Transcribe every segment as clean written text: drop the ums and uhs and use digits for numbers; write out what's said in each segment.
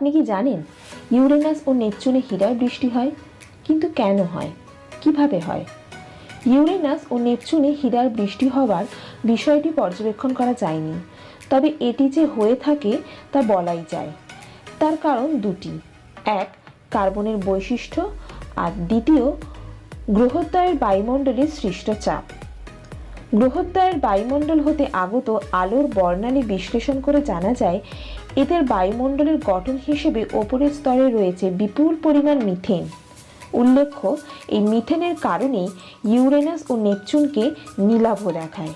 আপনি কি জানেন ইউরেনাস ও নেপচুনে হীরার বৃষ্টি হয়? কিন্তু কেন হয়, কিভাবে হয়? ইউরেনাস ও নেপচুনে হীরার বৃষ্টি হওয়ার বিষয়টি পর্যবেক্ষণ করা যায়নি, তবে এটি যে হয়ে থাকে তা বলাই যায়। তার কারণ দুটি: এক, কার্বনের বৈশিষ্ট্য, আর দ্বিতীয়, গ্রহদ্বয়ের বায়ুমণ্ডলে সৃষ্ট চাপ। গ্রহদ্বয়ের বায়ুমণ্ডল হতে আগত আলোর বর্ণালী বিশ্লেষণ করে জানা যায় এদের বায়ুমণ্ডলের গঠন হিসেবে ওপরের স্তরে রয়েছে বিপুল পরিমাণ মিথেন। উল্লেখ্য, এই মিথেনের কারণেই ইউরেনাস ও নেপচুনকে নীলাভ দেখায়।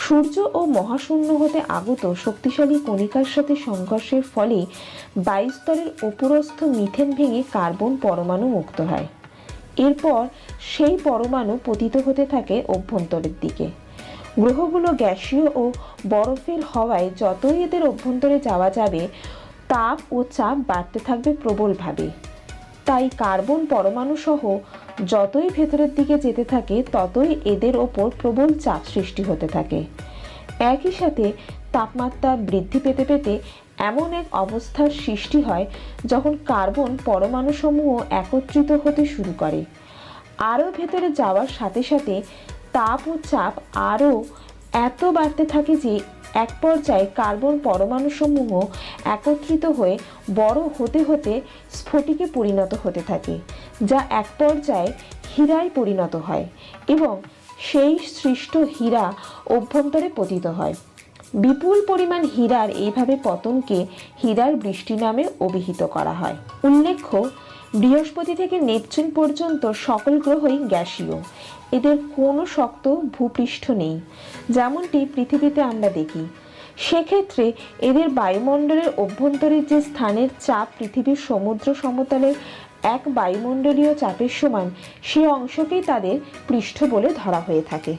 সূর্য ও মহাশূন্য হতে আগত শক্তিশালী কণিকার সাথে সংঘর্ষের ফলে বায়ুস্তরের উপরস্থ মিথেন ভেঙে কার্বন পরমাণু মুক্ত হয়। এরপর সেই পরমাণু পতিত হতে থাকে অভ্যন্তরের দিকে। গ্রহগুলো গ্যাসীয় ও বরফের হওয়ায় যতই এদের অভ্যন্তরে যাওয়া যাবে, তাপ ও চাপ বাড়তে থাকবে প্রবলভাবে। তাই কার্বন পরমাণু সহ যতই ভেতরের দিকে যেতে থাকে ততই এদের ওপর প্রবল চাপ সৃষ্টি হতে থাকে। একই সাথে তাপমাত্রা বৃদ্ধি পেতে পেতে এমন এক অবস্থার সৃষ্টি হয় যখন কার্বন পরমাণুসমূহ একত্রিত হতে শুরু করে। আরও ভেতরে যাওয়ার সাথে সাথে তাপ ও চাপ আরও এত বাড়তে থাকে যে এক পর্যায়ে কার্বন পরমাণুসমূহ একত্রিত হয়ে বড় হতে হতে স্ফটিকে পরিণত হতে থাকে, যা এক পর্যায়ে হীরায় পরিণত হয় এবং সেই সৃষ্ট হীরা অভ্যন্তরে পতিত হয়। বিপুল পরিমাণ হীরার এইভাবে পতনকে হীরার বৃষ্টি নামে অভিহিত করা হয়। উল্লেখ্য, বৃহস্পতি থেকে নেপচুন পর্যন্ত সকল গ্রহই গ্যাসীয়। এদের কোনো শক্ত ভূপৃষ্ঠ নেই, যেমনটি পৃথিবীতে আমরা দেখি। সেক্ষেত্রে এদের বায়ুমণ্ডলের অভ্যন্তরে যে স্থানের চাপ পৃথিবীর সমুদ্র সমতলের এক বায়ুমণ্ডলীয় চাপের সমান, সে অংশকেই তাদের পৃষ্ঠ বলে ধরা হয়ে থাকে।